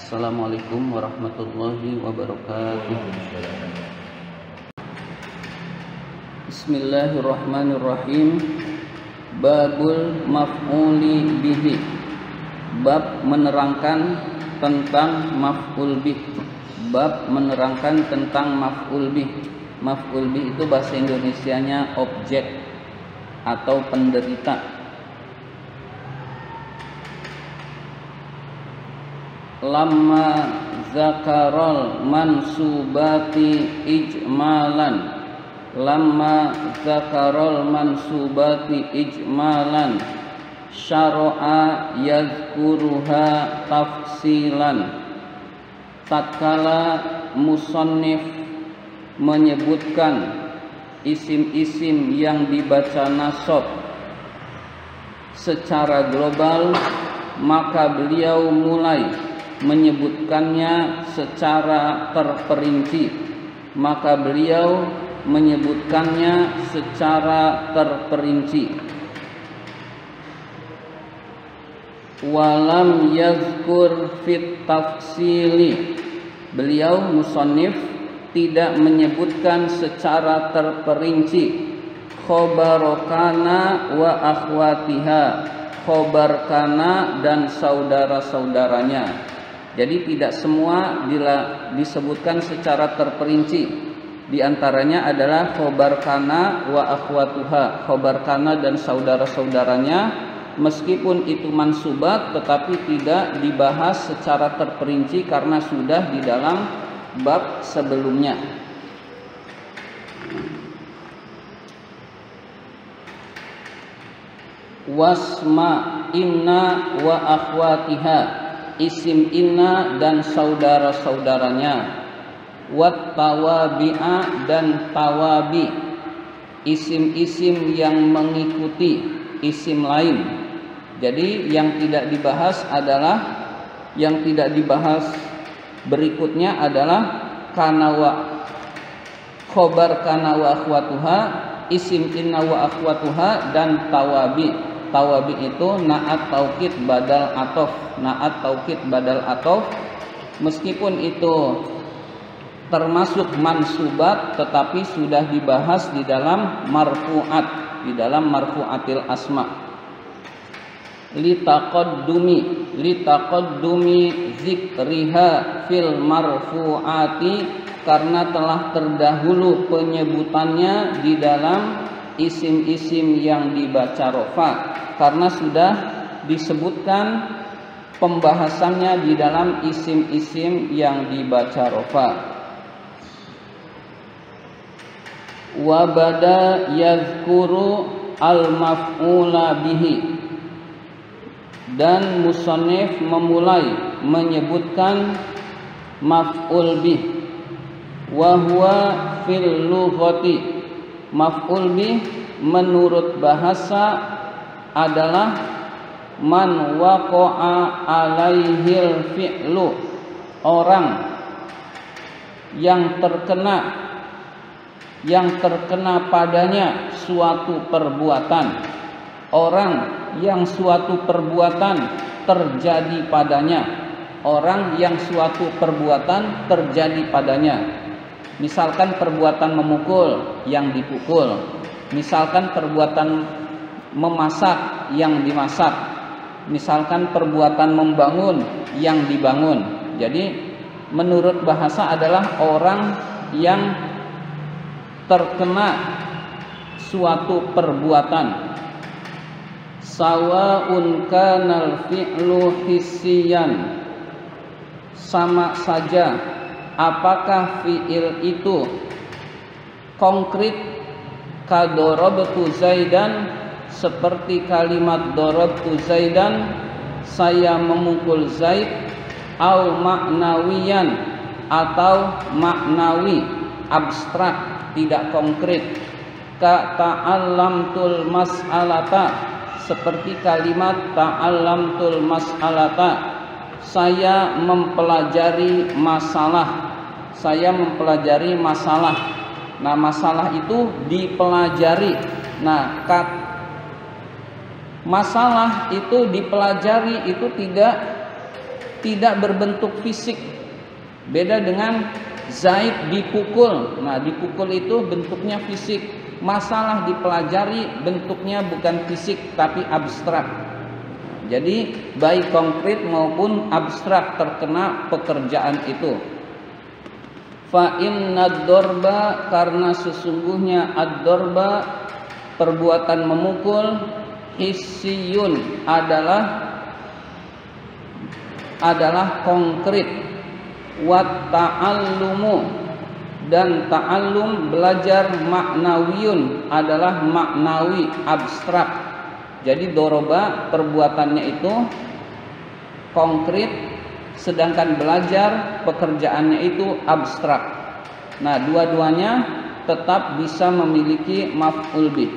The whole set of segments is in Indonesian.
Assalamualaikum warahmatullahi wabarakatuh. Bismillahirrahmanirrahim. Babul maf'uli bihi. Bab menerangkan tentang maf'ul bih. Bab menerangkan tentang maf'ul bih. Maf'ul bih itu bahasa Indonesianya objek atau penderita. Lamma zakarol mansubati ijmalan. Lamma zakarol mansubati ijmalan syara'a yadhkuruha tafsilan. Tatkala musannif menyebutkan isim-isim yang dibaca nasab secara global, maka beliau mulai menyebutkannya secara terperinci. Maka beliau menyebutkannya secara terperinci. Walam yazkur fit tafsili. Beliau musannif tidak menyebutkan secara terperinci khobar kana wa akhwatiha, khobar kana dan saudara-saudaranya. Jadi tidak semua disebutkan secara terperinci. Di antaranya adalah khobar kana wa akhwatuha, khobar kana dan saudara-saudaranya. Meskipun itu mansubat, tetapi tidak dibahas secara terperinci karena sudah di dalam bab sebelumnya. Wasma inna wa akhwatiha, isim inna dan saudara-saudaranya. Wat tawabi'a dan tawabi, isim-isim yang mengikuti isim lain. Jadi yang tidak dibahas berikutnya adalah kana wa khobar kana wa akhwatuha, isim inna wa akhwatuha dan tawabi. Tawabi itu na'at taukid badal atof. Na'at taukid badal atof. Meskipun itu termasuk mansubat, tetapi sudah dibahas di dalam marfu'at, di dalam marfu'atil asma. Litaqaddumi zikriha fil marfu'ati, karena telah terdahulu penyebutannya di dalam isim-isim yang dibaca rofa, karena sudah disebutkan pembahasannya di dalam isim-isim yang dibaca rofa. Wa bada yadhkuru al-maf'ula bihi, dan musannif memulai menyebutkan maf'ul bih. Wa huwa fil lughati, maf'ul bih menurut bahasa adalah man waqa'a alaihil fi'lu, orang yang terkena padanya suatu perbuatan, orang yang suatu perbuatan terjadi padanya, orang yang suatu perbuatan terjadi padanya. Misalkan perbuatan memukul, yang dipukul. Misalkan perbuatan memasak, yang dimasak. Misalkan perbuatan membangun, yang dibangun. Jadi menurut bahasa adalah orang yang terkena suatu perbuatan. Sawa'un kanal fi'lu hissiyan, sama saja apakah fi'il itu konkret, kadorobtu zaidan, seperti kalimat dorobtu zaidan, saya memukul zaid, au maknawiyan, atau maknawi, abstrak, tidak konkret. Ka ta'allamtul mas'alata, seperti kalimat ta'allamtul mas'alata, saya mempelajari masalah. Saya mempelajari masalah. Nah, masalah itu dipelajari. Nah, masalah itu dipelajari itu tidak tidak berbentuk fisik. Beda dengan Zaid dipukul. Nah, dipukul itu bentuknya fisik. Masalah dipelajari bentuknya bukan fisik tapi abstrak. Jadi baik konkret maupun abstrak terkena pekerjaan itu. Fa inna dorba, karena sesungguhnya ad-dorba perbuatan memukul, hissiyun adalah konkret. Wat ta'allumu, dan ta'allum belajar, maknawiyun adalah maknawi, abstrak. Jadi doroba perbuatannya itu konkret, sedangkan belajar pekerjaannya itu abstrak. Nah, dua-duanya tetap bisa memiliki maf'ul bih.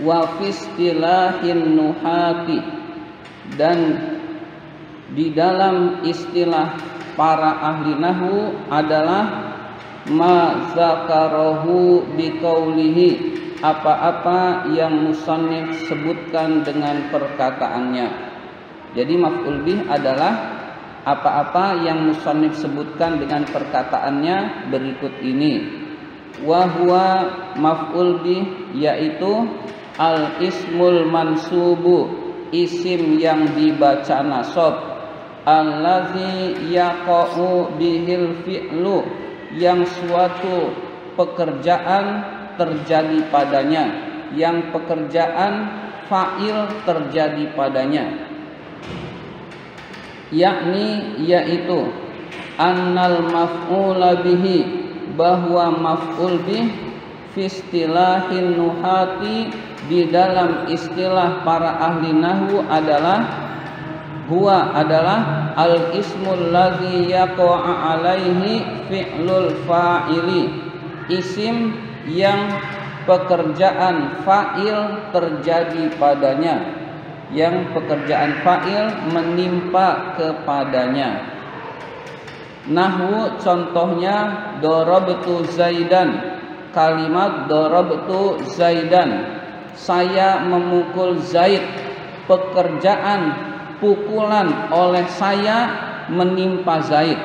Wa fi istilahin nuhati, dan di dalam istilah para ahli nahwu adalah ma zakarahu biqaulihi, apa-apa yang musannif sebutkan dengan perkataannya. Jadi maf'ul bih adalah apa-apa yang musannif sebutkan dengan perkataannya berikut ini. Wa huwa maf'ul bih, yaitu al ismul mansubu, isim yang dibaca nasab, allazi yaqa'u bihil fi'lu, yang suatu pekerjaan terjadi padanya, yang pekerjaan fa'il terjadi padanya. Yakni yaitu annal maf'ula bihi, bahwa maf'ul bih fi istilahin nuhati, di dalam istilah para ahli nahwu adalah huwa adalah al ismul ladzi yaqa'a alaihi fi'lul fa'ili, isim yang pekerjaan fa'il terjadi padanya, yang pekerjaan fa'il menimpa kepadanya. Nahwu contohnya darabtu Zaidan, kalimat darabtu Zaidan, saya memukul Zaid, pekerjaan pukulan oleh saya menimpa Zaid.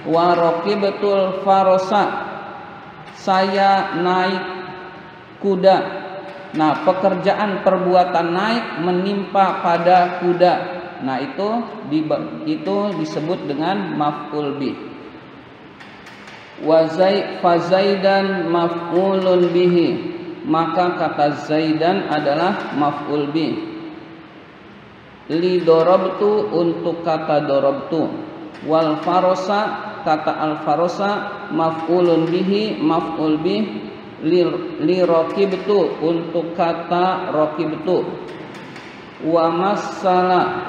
Wa raqibtul farosa, saya naik kuda. Nah, pekerjaan perbuatan naik menimpa pada kuda. Nah, itu disebut dengan maf'ul bih. Wa Zaidan maf'ulun bihi, maka kata Zaidan adalah maf'ul bih. Li dorobtu, untuk kata dorobtu. Wal farosa, kata al farosa maf'ulun bihi, maf'ul bih. Li raqibtu, untuk kata raqibtu. Wa massala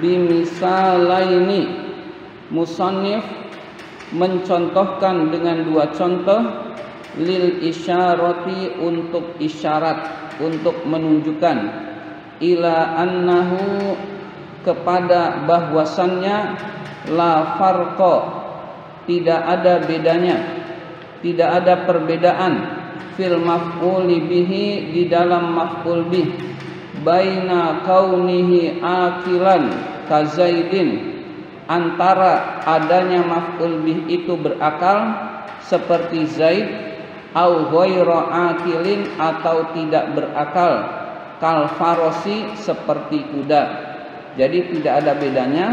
bimisalaini, musannif mencontohkan dengan dua contoh. Lil isyarati, untuk isyarat, untuk menunjukkan. Ila annahu, kepada bahwasannya, la farqa, tidak ada bedanya, tidak ada perbedaan, fil maf'uli bihi, di dalam maf'ul bih, baina kaunihi akilan kazaidin, antara adanya maf'ul bih itu berakal seperti Zaid, au ghairu akilin, atau tidak berakal, kal farosi, seperti kuda. Jadi tidak ada bedanya.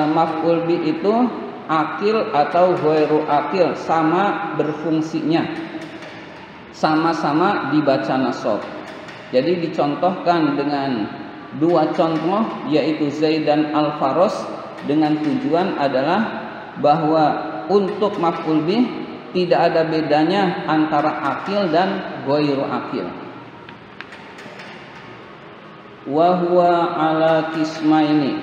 Maf'ul bih itu akil atau ghairu akil, sama berfungsinya, sama-sama dibaca nasab. Jadi dicontohkan dengan dua contoh, yaitu Zaid dan al-faros, dengan tujuan adalah bahwa untuk maf'ul bih tidak ada bedanya antara akil dan ghairu akil. Wa huwa ala qismaini,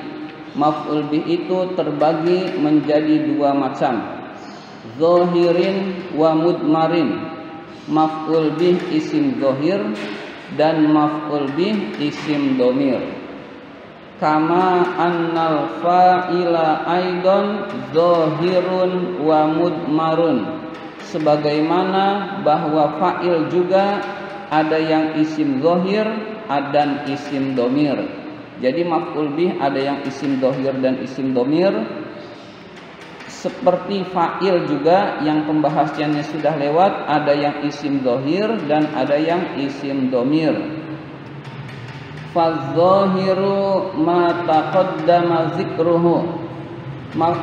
maf'ul bih itu terbagi menjadi dua macam. Zahirin wa mudmarin, maf'ul bih isim zahir dan maf'ul bih isim dhamir. Kama annal fa'ila aidan zahirun wa mudmarun, sebagaimana bahwa fa'il juga ada yang isim zahir dan isim dhamir. Jadi maf'ul bih ada yang isim dhohir dan isim domir. Seperti fa'il juga yang pembahasannya sudah lewat, ada yang isim dhohir dan ada yang isim domir. Fadh-dhahiru ma taqaddama dzikruhu.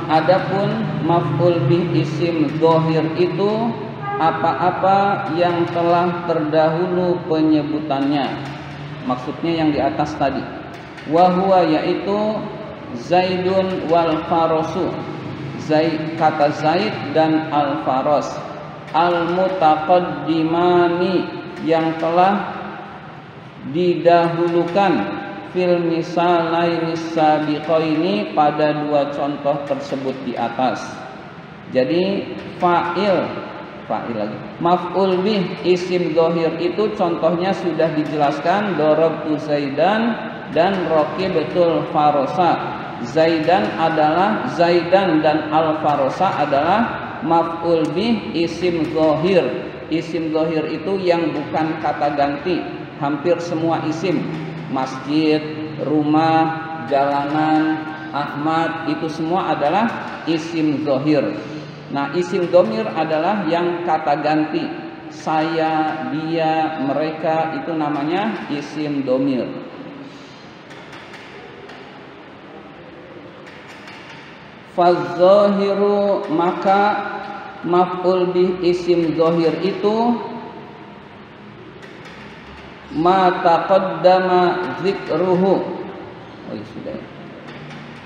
Adapun maf'ul bih isim dhohir itu apa-apa yang telah terdahulu penyebutannya. Maksudnya yang di atas tadi. Wa huwa yaitu Zaidun wal Farasu. Kata Zaid dan Al-Faras, al-mutaqaddimani yang telah didahulukan fil misalaini sabiqaini pada dua contoh tersebut di atas. Jadi fa'il lagi. Maf'ul bih isim dhohir itu contohnya sudah dijelaskan, darabtu Zaidan dan raqibtul Farasa. Zaidan dan Al-Farasa adalah maf'ul bih isim dhohir. Isim dhohir itu yang bukan kata ganti. Hampir semua isim, masjid, rumah, jalanan, Ahmad, itu semua adalah isim dhohir. Nah, isim domir adalah yang kata ganti. Saya, dia, mereka, itu namanya isim domir. Fadh-dhahiru, maka maf'ul bih isim dhohir itu ma taqaddama dzikruhu. Oh ya sudah.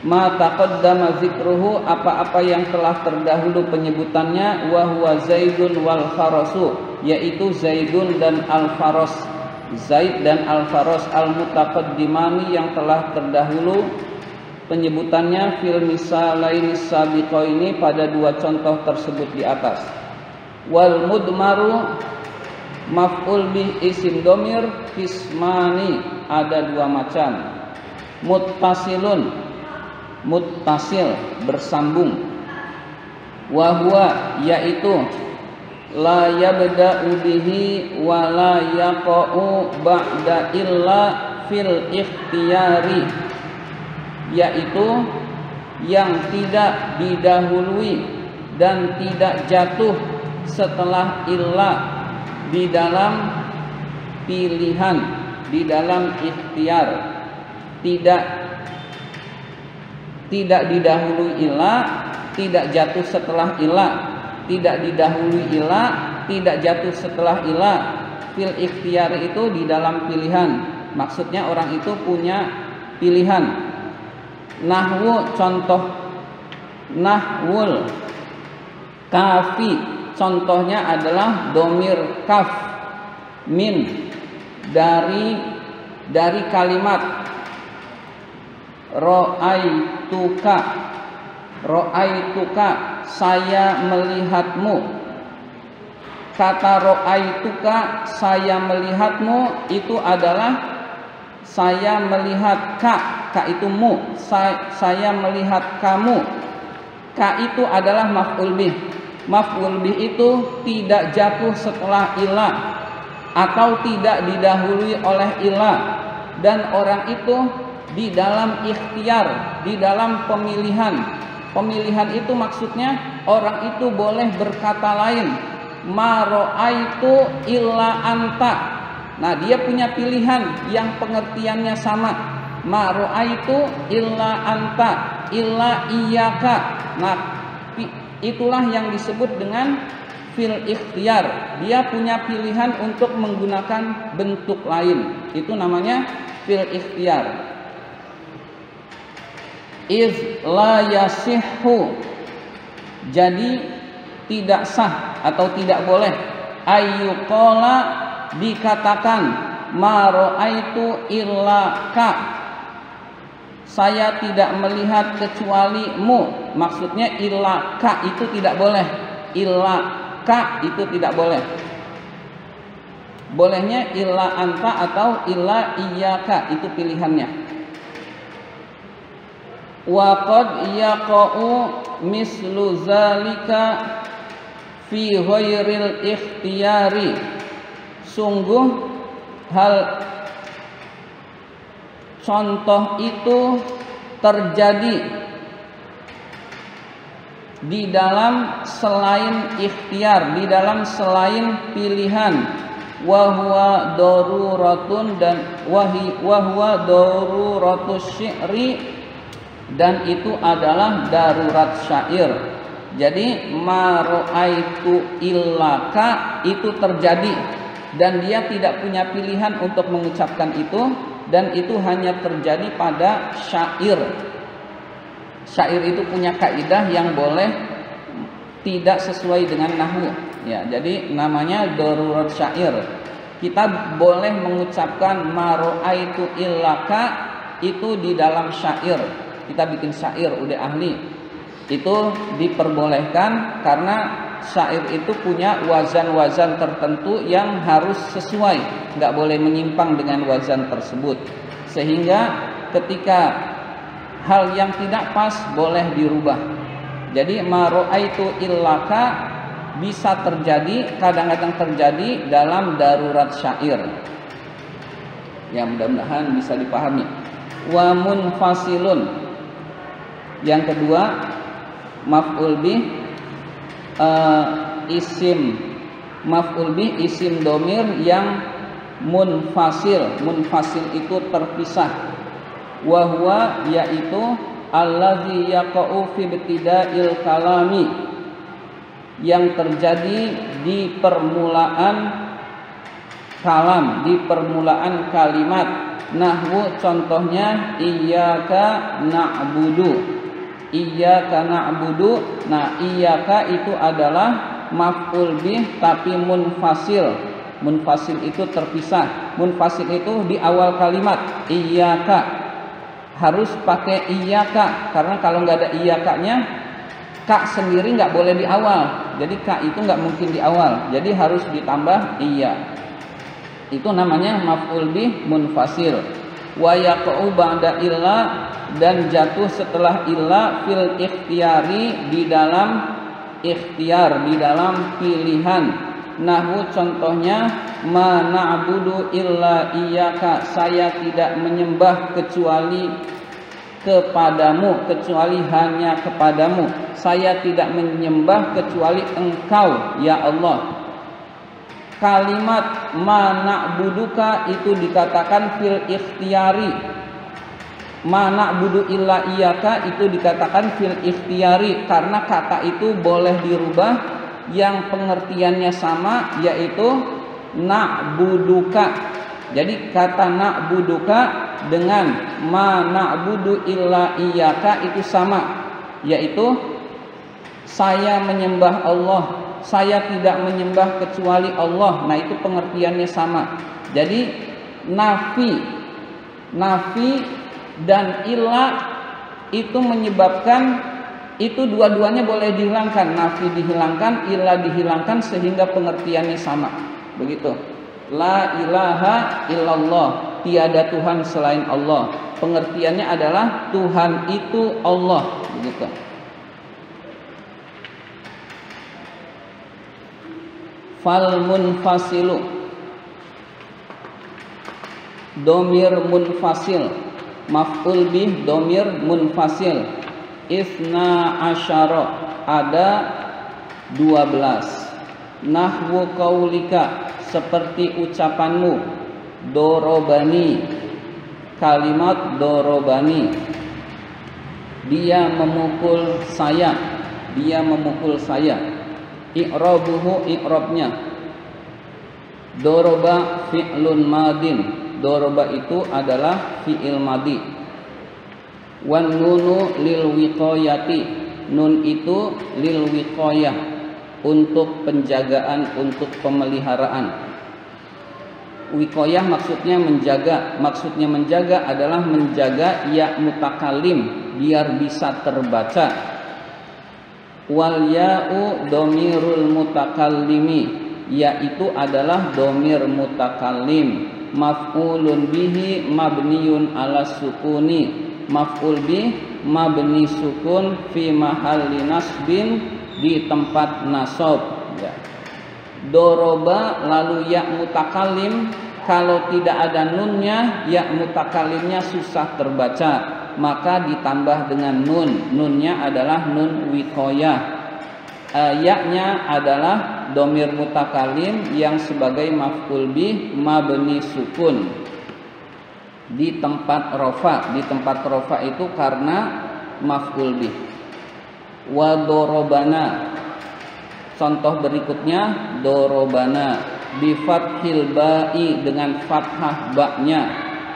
Ma taqaddama dzikruhu, apa-apa yang telah terdahulu penyebutannya, wa huwa Zaidun wal Farasu, yaitu Zaidun dan Al-Faras. Zaid dan Al-Faras al-mutaqaddimani yang telah terdahulu penyebutannya fil misalaini sabiqaini pada dua contoh tersebut di atas. Wal mudmaru maf'ul bih isim domir qismani, ada dua macam. Muttasil bersambung. Wa huwa yaitu la yabda'u bihi wa la yaqa'u ba'da illa fil ikhtiyari, yaitu yang tidak didahului dan tidak jatuh setelah illa di dalam pilihan, di dalam ikhtiar. Tidak didahului illa, tidak jatuh setelah illa. Tidak didahului illa, tidak jatuh setelah illa. Fil ikhtiar itu di dalam pilihan. Maksudnya orang itu punya pilihan. Nahwu, contoh nahwul kafi, contohnya adalah domir kaf, min, dari kalimat ro'aituka, saya melihatmu. Kata ro'aituka, saya melihatmu, itu adalah saya melihat ka itu mu, saya melihat kamu. Ka itu adalah maf'ul bih. Maf'ul bih itu tidak jatuh setelah illa atau tidak didahului oleh illa, dan orang itu di dalam ikhtiar, di dalam pemilihan. Pemilihan itu maksudnya orang itu boleh berkata lain, ma ra'aitu illa anta. Nah, dia punya pilihan yang pengertiannya sama. Ma ra'aitu illa anta, illa iyyaka. Nah, itulah yang disebut dengan fil ikhtiar. Dia punya pilihan untuk menggunakan bentuk lain. Itu namanya fil ikhtiar. Iz la yasihhu, jadi tidak sah atau tidak boleh, ayyuqala, dikatakan, ma ra'aitu illa ka, saya tidak melihat kecuali mu. Maksudnya illa ka itu tidak boleh, illa ka itu tidak boleh. Bolehnya illa anta atau illa iyyaka, itu pilihannya. Wa qad yaqa'u mislu zalika fi ghairil ikhtiyari, sungguh hal contoh itu terjadi di dalam selain ikhtiar, di dalam selain pilihan, wahwa daruratun dan wahwa daruratus syi'ri, dan itu adalah darurat syair. Jadi ma ra'aitu illaka itu terjadi dan dia tidak punya pilihan untuk mengucapkan itu, dan itu hanya terjadi pada syair. Syair itu punya kaidah yang boleh tidak sesuai dengan nahwu. Ya, jadi namanya darurat syair. Kita boleh mengucapkan ma ra'aitu illaka itu di dalam syair. Kita bikin syair udah ahli. Itu diperbolehkan karena syair itu punya wazan-wazan tertentu yang harus sesuai, nggak boleh menyimpang dengan wazan tersebut. Sehingga ketika hal yang tidak pas boleh dirubah. Jadi ma ra'aitu illaka bisa terjadi, kadang-kadang terjadi dalam darurat syair. Ya, mudah-mudahan bisa dipahami. Wa munfasilun. Yang kedua, maf'ul bih isim maf'ul bih isim domir yang munfasil. Munfasil itu terpisah. Wahwa yaitu allazi yaqa'u fi ibtida'il kalami, yang terjadi di permulaan kalam, di permulaan kalimat. Nahwu contohnya iyyaka na'budu. Iyyaka na'budu. Nah, iyyaka itu adalah maf'ul bih tapi munfasil. Munfasil itu terpisah. Munfasil itu di awal kalimat iyyaka. Harus pakai iyyaka, karena kalau nggak ada iyyakanya, ka sendiri nggak boleh di awal. Jadi ka itu nggak mungkin di awal. Jadi harus ditambah iya. Itu namanya maf'ul bih munfasil. Wa yaqa'u ba'da illa, dan jatuh setelah illa fil ikhtiyari, di dalam ikhtiar, di dalam pilihan. Nahwu contohnya ma na'budu illa iyyaka, saya tidak menyembah kecuali kepadamu, kecuali hanya kepadamu. Saya tidak menyembah kecuali engkau ya Allah. Kalimat ma na'buduka itu dikatakan fil ikhtiyari. Ma na'budu illa iyyaka itu dikatakan fil ikhtiyari karena kata itu boleh dirubah yang pengertiannya sama, yaitu na'buduka. Jadi kata na'buduka dengan ma na'budu illa iyyaka itu sama, yaitu saya menyembah Allah, saya tidak menyembah kecuali Allah. Nah, itu pengertiannya sama. Jadi nafi dan illa itu menyebabkan itu dua-duanya boleh dihilangkan. Nafi dihilangkan, illa dihilangkan, sehingga pengertiannya sama. Begitu. La ilaha illallah, tiada Tuhan selain Allah. Pengertiannya adalah Tuhan itu Allah. Begitu. Fal munfasilu, domir munfasil, maf'ul bih domir munfasil. Isna asyara, ada 12. Nahwu qaulika, seperti ucapanmu. Dorobani, kalimat dorobani, dia memukul saya, dia memukul saya. I'rabuhu, i'rabnya. Doroba fi'lun madin, doroba itu adalah fi'il madi. Wan nunu lil wiqayati, nun itu lil wiqayah, untuk penjagaan, untuk pemeliharaan. Wiqayah maksudnya menjaga. Maksudnya menjaga adalah menjaga ya mutakalim biar bisa terbaca. Wal ya'u domirul mutakallimi, yaitu adalah domir mutakallim. Maf'ulun bihi mabniun ala sukuni, maf'ul bih mabni sukun fi mahalli nasbin, di tempat nasab. Ya. Doroba lalu ya mutakallim Kalau tidak ada nunnya, ya mutakalimnya susah terbaca, maka ditambah dengan nun. Nunnya adalah nun wiqayah. Ya-nya adalah domir mutakalim yang sebagai maf'ul bih mabni sukun di tempat rofa. Di tempat rofa itu karena maf'ul bih. Wa dorobana. Contoh berikutnya dorobana bi fathil ba'i, dengan fathah ba-nya.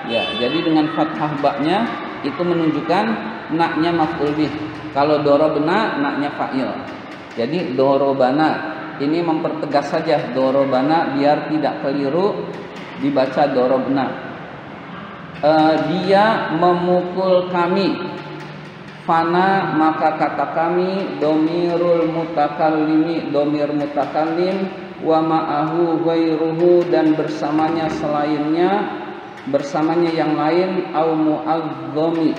Ya, jadi dengan fathah ba-nya itu menunjukkan naknya maf'ul bih. Kalau dorobna naknya fa'il. Jadi dorobana ini mempertegas saja dorobana biar tidak keliru dibaca dorobna. Dia memukul kami. Fana maka kata kami domirul mutakallimi, domir mutakallim, wa ma'ahu ghairuhu dan bersamanya selainnya, bersamanya yang lain, au mu'azzimi,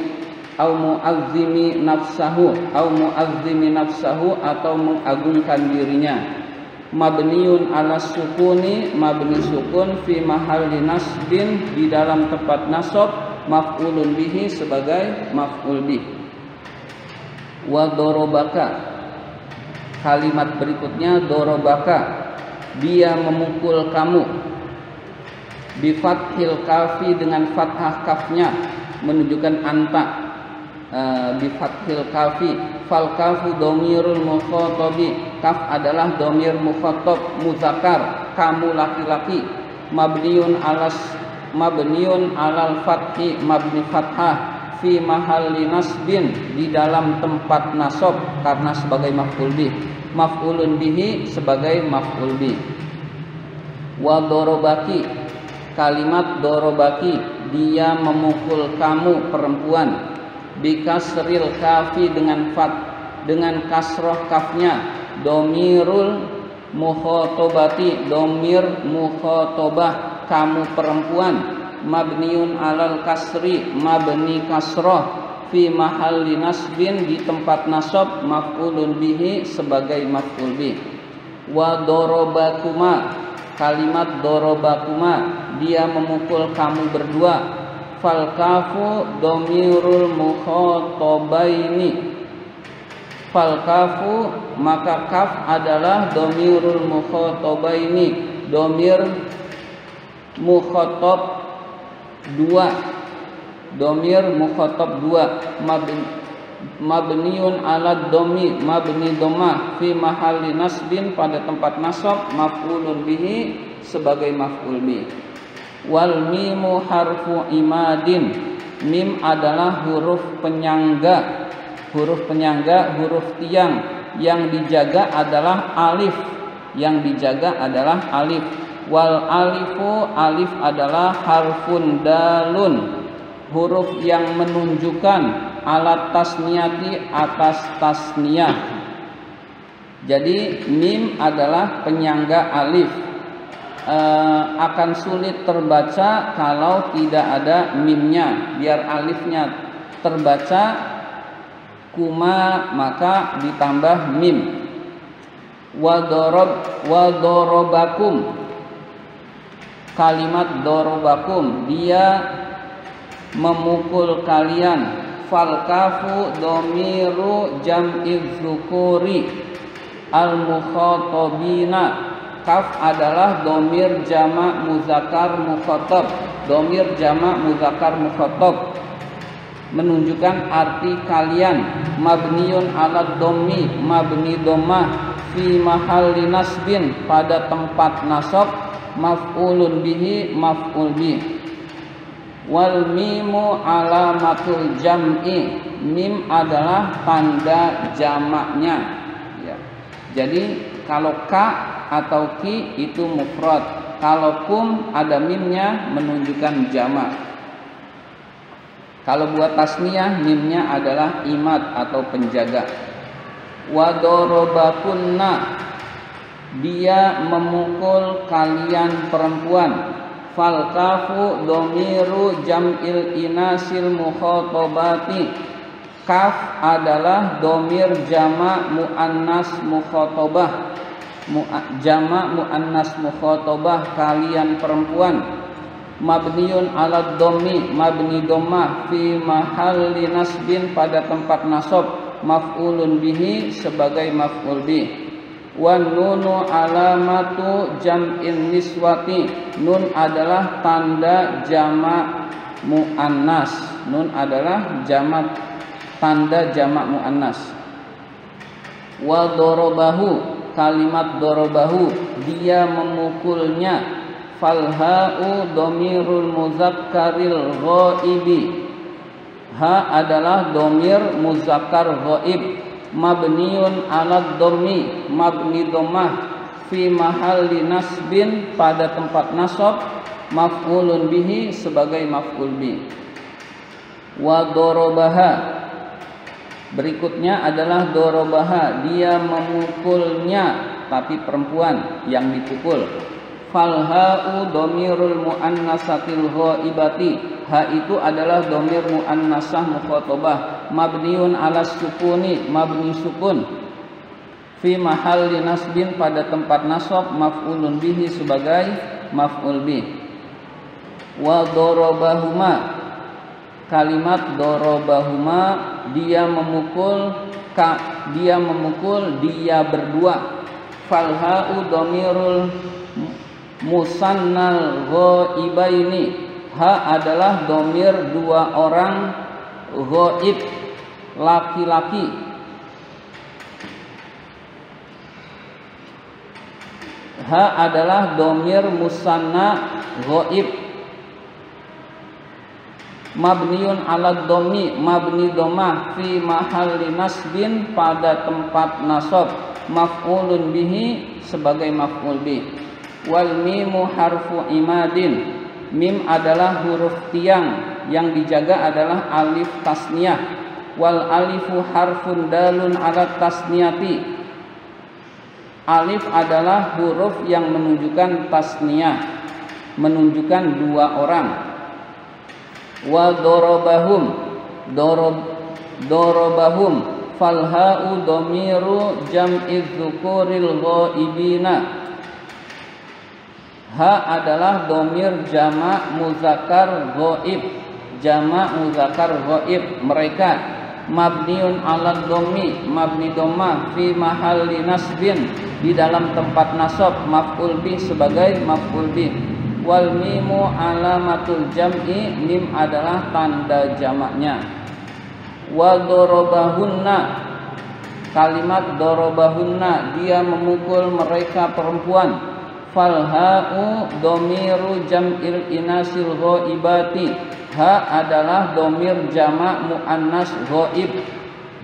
au mu'azzimi nafsahu, au mu'azzimi nafsahu atau mengagungkan dirinya. Mabniun ala sukuni, mabni sukun fi mahalli nasbin, di dalam tempat nasab, maf'ulun bihi sebagai maf'ul bih. Wa dorobaka, kalimat berikutnya dorobaka, dia memukul kamu. Bi fathil kafi, dengan fathah kafnya menunjukkan anta. Bi fathil kafi, fal kafu domirul mukhatabi, kaf adalah domir mukhatab muzakkar, kamu laki-laki. Mabniun alal fathi, mabni fathah fi mahalli nasbin, di dalam tempat nasab karena sebagai maf'ul bih. Maf'ulun bihi sebagai maf'ul bih. Wa dorobaki, kalimat dorobaki, dia memukul kamu perempuan. Bi kasril kafi, dengan kasroh kafnya. Domirul mukhatabati, domir mukhatabah, kamu perempuan. Mabniun alal kasri, mabni kasroh fi mahalli nasbin, di tempat nasab, maf'ulun bihi sebagai maf'ul bih. Wa dorobakuma, kalimat dorobakuma, dia memukul kamu berdua. Fal kafu domirul mukhatabaini, fal kafu maka kaf adalah domirul mukhatabaini, domir mukhatab dua, domir mukhatab dua. Mabniun ala domi, mabni domah fi mahalli nasbin, pada tempat nasab, maf'ulun bihi sebagai maf'ul bih. Wal mimu harfu imadin, mim adalah huruf penyangga. Huruf penyangga, huruf tiang, yang dijaga adalah alif, yang dijaga adalah alif. Wal alifu, alif adalah harfun dalun, huruf yang menunjukkan alat tasniyati, atas tasniyah. Jadi mim adalah penyangga alif. Akan sulit terbaca kalau tidak ada mimnya. Biar alifnya terbaca kuma, maka ditambah mim. Wa dorobakum, kalimat dorobakum, dia memukul kalian. Fal kafu domiru jam'iz dzukuri al mukhatabina, kaf adalah domir jamak muzakkar mukhatab, domir jamak muzakkar mukhatab menunjukkan arti kalian. Mabniun ala dhammi, mabni dhammah fi mahalli nasbin, pada tempat nasab, maf'ulun bihi maf'ul bih. Wal mimu alamatul jam'i, mim adalah tanda jamaknya ya. Jadi kalau ka atau ki itu mufrad, kalau kum ada mimnya menunjukkan jamak. Kalau buat tasniyah, mimnya adalah imad atau penjaga. Wa dorobakunna, dia memukul kalian perempuan. Fal kafu domiru jam'il inasil mukhatabati, kaf adalah domir jamak muannas mukhatabah, jamak muannas mukhatabah kalian perempuan. mabniun ala dhammi mabni dhammah fi mahalli nasbin pada tempat nasab maf'ulun bihi sebagai maf'ul bih. Wan nunu alamatu jam'in niswati, nun adalah tanda jamak muannas. Nun adalah tanda jamak muannas. Wa dorobahu, kalimat dorobahu, dia memukulnya. Falha'u domirul muzakkaril ghaibi, ha adalah domir muzakkar ghaib. Mabniun ala dhammi mabni dhammah fi mahalli nasbin pada tempat nasab maf'ulun bihi sebagai maf'ul bih. Wa dorobaha, berikutnya adalah dorobaha, dia memukulnya tapi perempuan yang dipukul. Falha'u domirul muannasatil ghaibati, ha itu adalah domir muannasah mukhatabah. Mabniun ala sukuni, mabni sukun. Fi mahalli nasbin pada tempat nasab maf'ulun bihi sebagai maf'ul bih. Wa dorobahuma, kalimat dorobahuma, dia memukul dia berdua. Falha'u domirul musannal ghaibaini, ha adalah domir dua orang ghaib laki-laki. Ha adalah domir musanna ghaib. Mabniun ala dhammi mabni dhammah fi mahalli nasbin pada tempat nasab maf'ulun bihi sebagai maf'ul bih. Wal mimu harfu imadin, mim adalah huruf tiang, yang dijaga adalah alif tasniyah. Wal alifu harfun dalun ala tasniyati, alif adalah huruf yang menunjukkan tasniyah, menunjukkan dua orang. Wa dorobahum, dorobahum, falha'u domiru jam'i dzukuril ghaibina, ha adalah domir jamak muzakkar ghaib, jamak muzakkar ghaib mereka. Mabniun ala dhammi mabni dhammah fi mahalli nasbin, di dalam tempat nasab maf'ul bih sebagai maf'ul bih. Wal mimu alamatul jam'i, mim adalah tanda jamaknya. Wa dorobahunna, kalimat dorobahunna, dia memukul mereka perempuan. Falha'u domiru jam'il inasil ghaibati, ha adalah domir jamak muannas ghaib,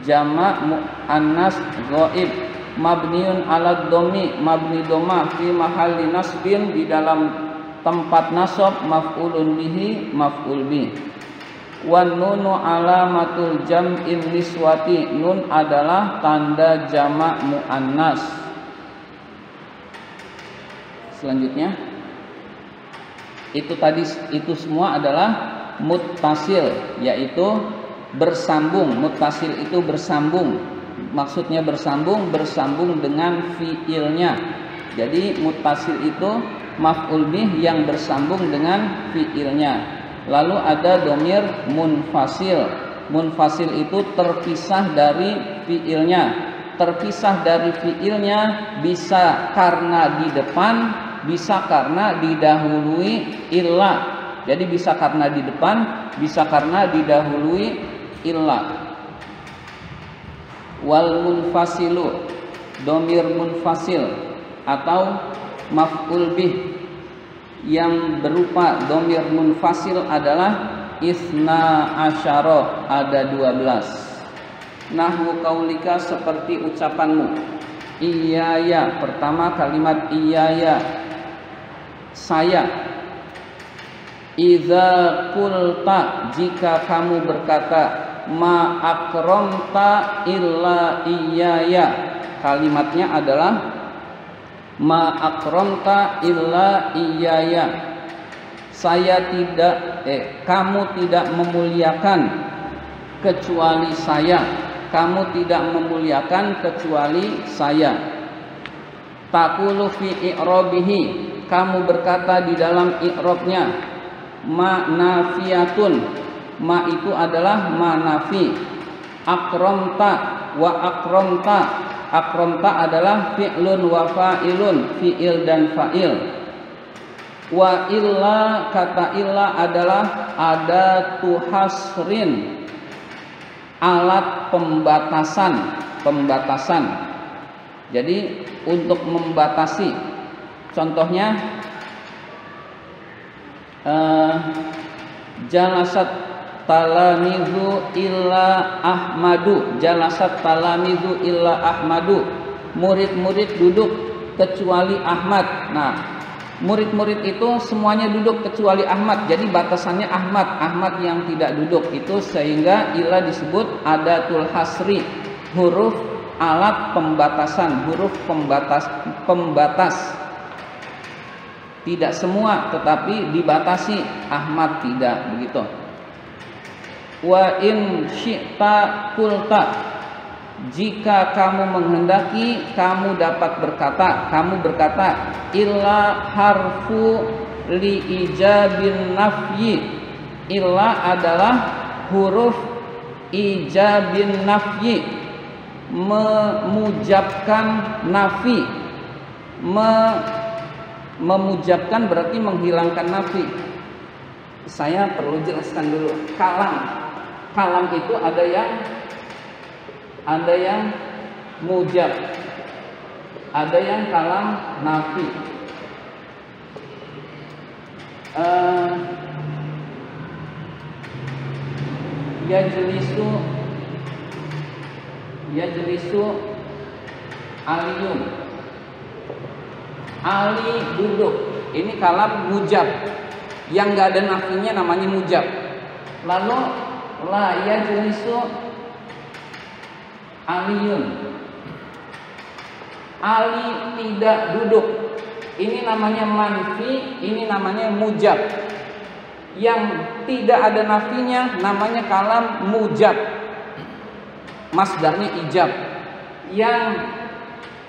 jamak muannas ghaib. Mabniun ala dhammi mabni dhammah fi mahalli nasbin, di dalam tempat nasab maf'ulun bihi maf'ul bih. Wan nunu alamatul jam'in niswati, nun adalah tanda jamak muannas. Selanjutnya itu semua adalah muttasil, yaitu bersambung. Muttasil itu bersambung, maksudnya bersambung dengan fiilnya. Jadi muttasil itu maf'ul bih yang bersambung dengan fiilnya. Lalu ada domir munfasil. Munfasil itu terpisah dari fiilnya. Terpisah dari fiilnya bisa karena di depan, bisa karena didahului illa. Jadi bisa karena di depan, bisa karena didahului illa. Wal munfasilu, domir munfasil atau maf'ul bih yang berupa domir munfasil adalah isna asyara, ada 12. Nahwu kaulika, seperti ucapanmu. Iyaya, pertama kalimat iyaya, saya. Idza qulta, jika kamu berkata, ma akramta illa iyaya, kalimatnya adalah ma akramta illa iyaya, saya tidak kamu tidak memuliakan kecuali saya, kamu tidak memuliakan kecuali saya. Taqulu fi i'rabihi, kamu berkata di dalam i'rabnya, ma nafiyatun, ma itu adalah ma nafi. Akramta wa akramta, akramta adalah fi'lun wa fa'ilun, fi'il dan fa'il. Wa illa, kata illa adalah adatu hasrin, alat pembatasan, pembatasan. Jadi untuk membatasi, contohnya jalasat talamizu illa Ahmadu, jalasat talamizu illa Ahmadu, murid-murid duduk kecuali Ahmad. Nah, murid-murid itu semuanya duduk kecuali Ahmad, jadi batasannya Ahmad yang tidak duduk itu, sehingga illa disebut adatul hasri, huruf alat pembatasan, huruf pembatas. Tidak semua tetapi dibatasi, Ahmad tidak, begitu. Wa in syi'ta kulta, jika kamu menghendaki kamu dapat berkata, kamu berkata illa harfu li ijabin nafyi. Illa adalah huruf ijabin nafyi, memujabkan nafi. Memujabkan berarti menghilangkan nafi. Saya perlu jelaskan dulu. Kalam itu ada yang mujab, ada yang kalam nafi. Yajlisu aliyun, Ali duduk. Ini kalam mujab, yang nggak ada nafinya namanya mujab. Lalu la yajlisu aliyun, Ali tidak duduk. Ini namanya manfi, ini namanya mujab. Yang tidak ada nafinya namanya kalam mujab, masdarnya ijab. Yang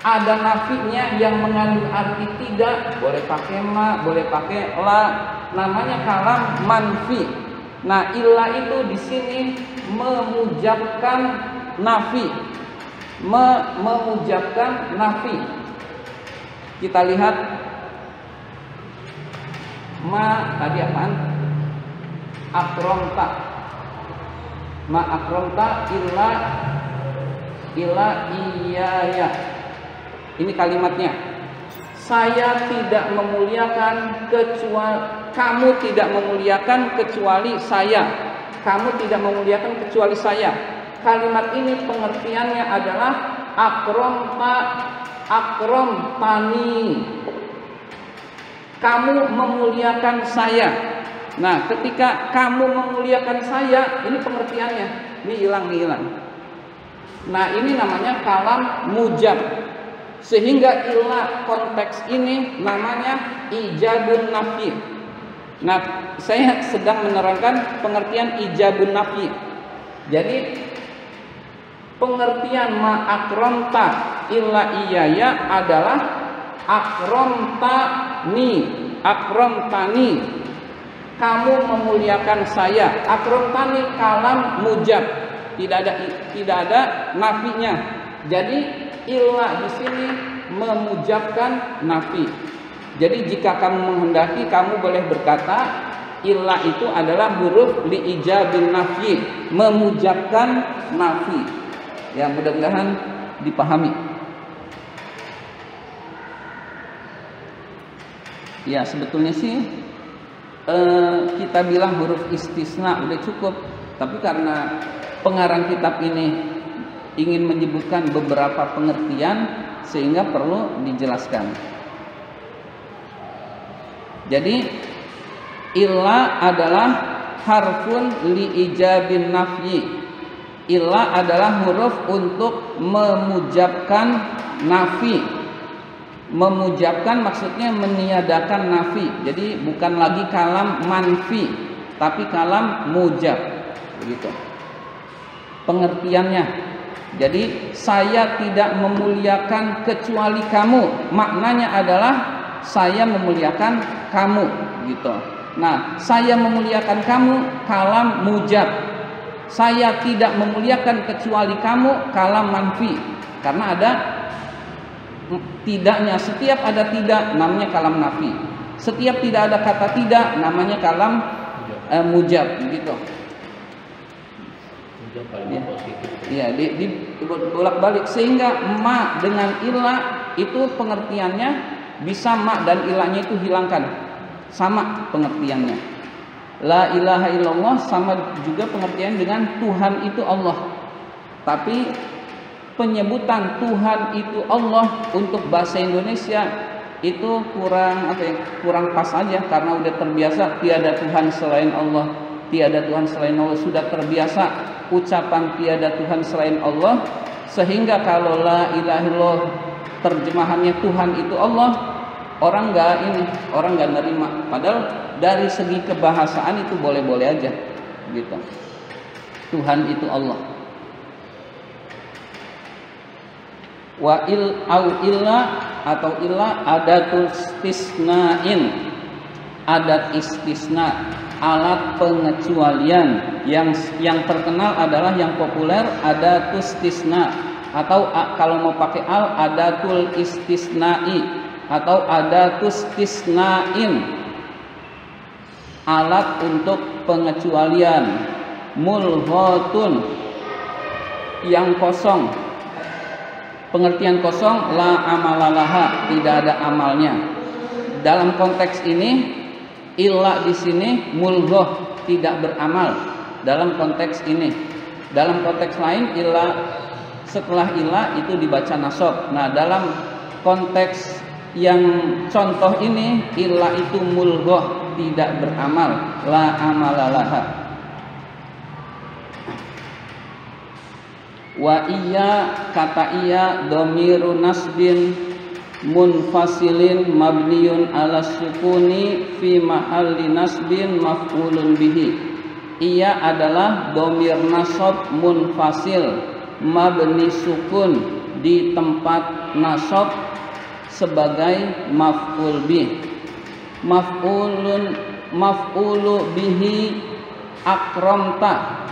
ada nafinya yang mengandung arti tidak, boleh pakai ma, boleh pakai la, namanya kalam manfi. Nah, illa itu di sini memujabkan nafi, memujabkan nafi. Kita lihat ma tadi apaan? Akramta. Ma akramta illa iyaya. Ini kalimatnya. Saya tidak memuliakan kecuali, kamu tidak memuliakan kecuali saya. Kamu tidak memuliakan kecuali saya. Kalimat ini pengertiannya adalah akramtani. Kamu memuliakan saya. Nah, ketika kamu memuliakan saya, ini pengertiannya. Ini hilang. Nah, ini namanya kalam mujab. Sehingga illa konteks ini namanya ijabun nafi. Nah, saya sedang menerangkan pengertian ijabun nafi. Jadi pengertian ma akramta illa iyaya adalah akramtani, kamu memuliakan saya. Akramtani kalam mujab, tidak ada nafinya. Jadi illa di sini memujabkan nafi. Jadi jika kamu menghendaki, kamu boleh berkata illa itu adalah huruf li ijabin nafyi, memujabkan nafi. Ya, mudah-mudahan dipahami. Ya, sebetulnya sih kita bilang huruf istisna udah cukup, tapi karena pengarang kitab ini ingin menyebutkan beberapa pengertian sehingga perlu dijelaskan. Jadi illa adalah harfun li ijabin nafyi. Illa adalah huruf untuk memujabkan nafi. Memujabkan maksudnya meniadakan nafi. Jadi bukan lagi kalam manfi, tapi kalam mujab. Begitu pengertiannya. Jadi saya tidak memuliakan kecuali kamu. Maknanya adalah saya memuliakan kamu, gitu. Nah, saya memuliakan kamu kalam mujab. Saya tidak memuliakan kecuali kamu kalam manfi. Karena ada tidaknya, setiap ada tidak namanya kalam nafi. Setiap tidak ada kata tidak namanya kalam mujab gitu. Ya, bolak-balik sehingga ma dengan ilah itu pengertiannya bisa ma dan ilahnya itu hilangkan, sama pengertiannya. La ilaha illallah sama juga pengertian dengan Tuhan itu Allah. Tapi penyebutan Tuhan itu Allah untuk bahasa Indonesia itu kurang pas aja, karena udah terbiasa tiada Tuhan selain Allah, tiada Tuhan selain Allah, sudah terbiasa ucapan tiada Tuhan selain Allah, sehingga kalau la ilaha illallah terjemahannya Tuhan itu Allah, orang nggak nerima. Padahal dari segi kebahasaan itu boleh-boleh aja gitu. Tuhan itu Allah. Wa il au illa atau illa adatul istisnain, adat istisna, alat pengecualian. Yang terkenal adalah yang populer adatul istisna, atau kalau mau pakai al adatul istisnai atau adatul istisnain, alat untuk pengecualian. Mulghatun, yang kosong. Pengertian kosong, la amalalaha, tidak ada amalnya. Dalam konteks ini illa di sini mulghah, tidak beramal. Dalam konteks ini. Dalam konteks lain illa setelah illa itu dibaca nasab. Nah, dalam konteks yang contoh ini illa itu mulghah, tidak beramal, la amalalaha. Wa iya, kata iya domiru nasbin munfasilin mabniun ala sukuni fi mahalli nasbin maf'ulun bihi. Iya adalah domir nasab munfasil mabni sukun di tempat nasab sebagai maf'ul bih. Maf'ulu bihi akramta.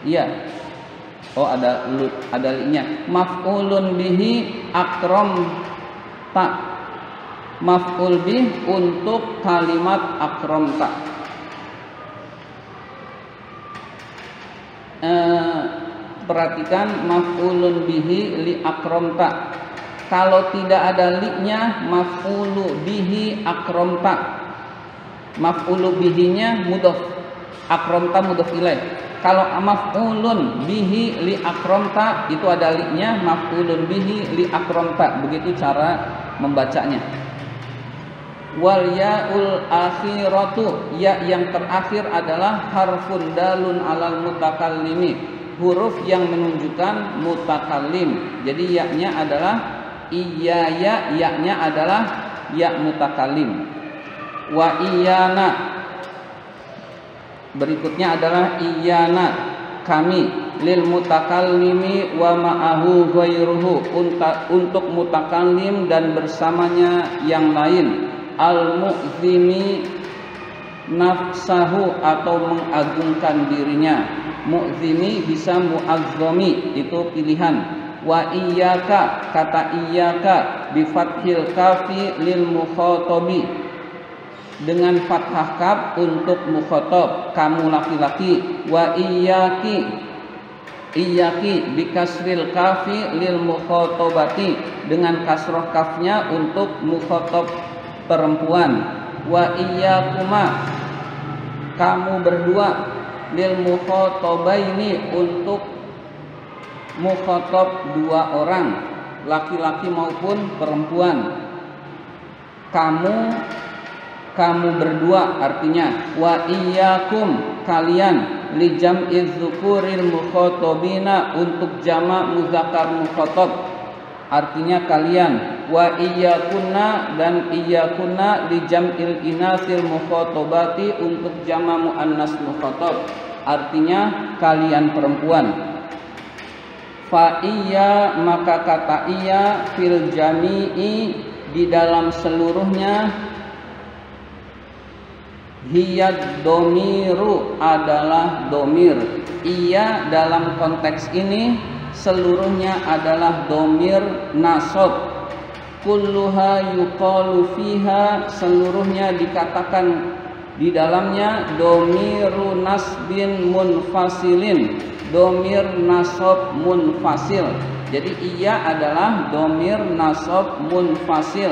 Ya. Oh, ada li-nya. Maf'ulun bihi akramta. Maf'ul bih untuk kalimat akramta. Perhatikan maf'ulun bihi li akramta. Kalau tidak ada li-nya, maf'ulu bihi akramta. Maf'ulu bihinya mudhof, akramta mudhof ilaih. Kalau maf'ulun bihi li akramta itu ada li-nya, maf'ulun bihi li akramta. Begitu cara membacanya. Wal yaul akhiratu, ya yang terakhir adalah harfun dalun alal mutakallimi, huruf yang menunjukkan mutakallim. Jadi ya-nya adalah iya, ya-nya adalah ya mutakallim. Wa iyana, berikutnya adalah iyana, kami, lil mutakallimi wa ma'ahu ghairuhu, untuk mutakallim dan bersamanya yang lain. Al mu'zimi nafsahu, atau mengagungkan dirinya. Mu'zimi bisa mu'azzami, itu pilihan. Wa iyyaka, kata iyyaka bi fathil kafi lil mukhatabi, dengan fathah kaf untuk mukhatab, kamu laki-laki. Wa iyyaki, iyyaki bi kasril kafi lil mukhatabati, dengan kasroh kafnya untuk mukhatab perempuan. Wa iyyakuma, kamu berdua, lil mukhatabaini, untuk mukhatab dua orang, laki-laki maupun perempuan. Kamu berdua, artinya wa iyyakum, kalian, li jam'iz dzukuril mukhatabina, untuk jamak muzakkar mukhatab, artinya kalian. Wa iyyakunna, dan iyyakunna li jam'il inasil mukhatabati, untuk jamak muannas mukhatab, artinya kalian perempuan. Fa iya, maka kata iya, fil jami'i, di dalam seluruhnya, Hiya domiru adalah domir. Ia dalam konteks ini seluruhnya adalah domir nasab. Kulluha yuqalu fiha, seluruhnya dikatakan di dalamnya domiru nasbin munfasilin, domir nasab munfasil. Jadi ia adalah domir nasab munfasil.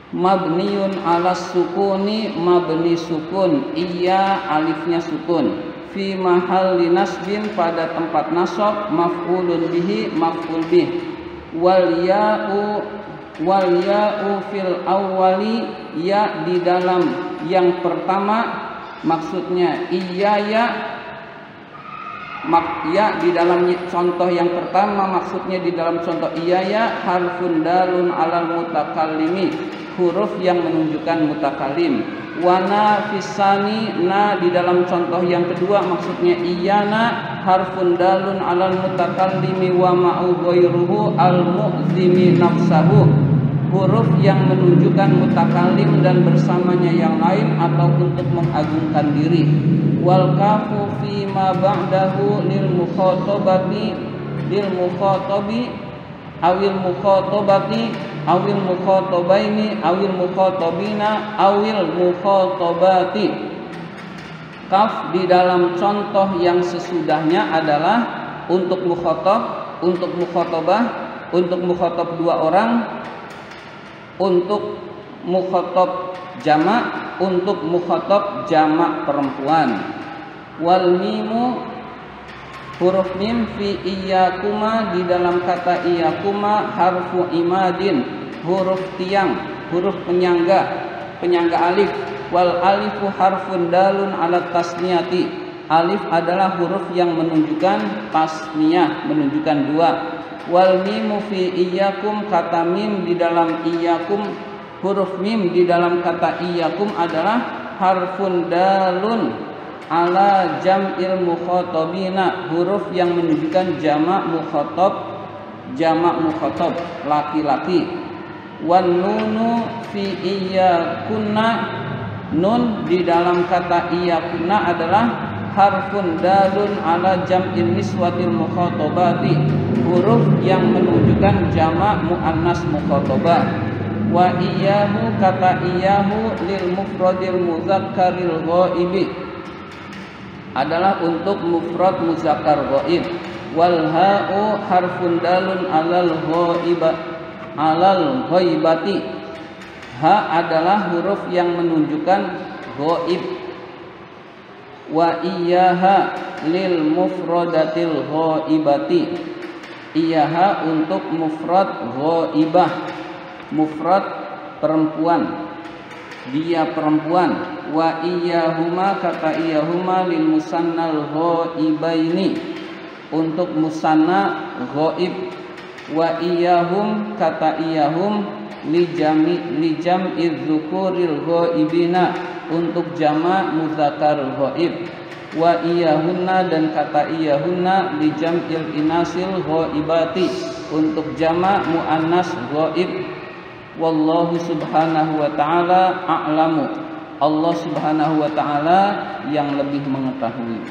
Mabniun ala sukuni, mabni sukun, ia alifnya sukun. Fi mahalli nasbin, pada tempat nasab, maf'ulun bihi, maf'ul bih. Wal ya'u fil awwali, ya di dalam yang pertama, maksudnya iya ya. Ya di dalam contoh yang pertama, maksudnya di dalam contoh iya ya, harfun dalun alal mutakallimi, huruf yang menunjukkan mutakallim. Wana fisani, na di dalam contoh yang kedua, maksudnya iyana, harfun dalun alal mutakallimi wa ma'u ghairuhu al mu'zimi nafsahu, huruf yang menunjukkan mutakallim dan bersamanya yang lain atau untuk mengagungkan diri. Wal kafu fi ma ba'dahu lil mukhatabati, lil mukhatabi awil mukhatabati awil mukhatabaini awil mukhatabina awil mukhatabati. Kaf di dalam contoh yang sesudahnya adalah untuk mukhatab, untuk mukhatabah, untuk mukhatab dua orang, untuk mukhatab jamak, untuk mukhatab jamak perempuan. Wal mimu, huruf mim fi iyyakuma, di dalam kata iyyakuma, harfu imadin, huruf tiang, huruf penyangga, penyangga alif. Wal alifu harfun dalun ala tasniyati, alif adalah huruf yang menunjukkan tasniyah, menunjukkan dua. Wal mimu fi iyyakum, kata mim di dalam iyyakum, huruf mim di dalam kata iyyakum adalah harfun dalun ala jam'il mukhatabina, huruf yang menunjukkan jamak mukhatab laki-laki. Wan nunu fi iyyakunna, nun di dalam kata iyyakunna adalah harfun dalun ala jam'il niswatil mukhatabati, huruf yang menunjukkan jamak muannas mukhatabah. Wa iyyahu, kata iyyahu lil mufradil mudzakkaril ghaibi, adalah untuk mufrad muzakkar ghaib. Wal ha'u harfun dalun alal ghaibati, ha adalah huruf yang menunjukkan ghaib. Wa iyyaha lil mufradatil ghaibati, iyyaha untuk mufrad ghaibah, mufrad perempuan, dia perempuan. Wa iyyahuma, kata iyyahuma lil musannal ghaibaini, untuk musanna ghaib. Wa iyyahum, kata iyyahum li jam'iz dzukuril ghaibina, untuk jamak muzakkar ghaib. Wa iyyahunna, dan kata iyyahunna li jam'il inasil ghaibati, untuk jamak muannas ghaib. Wallahu subhanahu wa ta'ala a'lamu, Allah subhanahu wa ta'ala yang lebih mengetahui.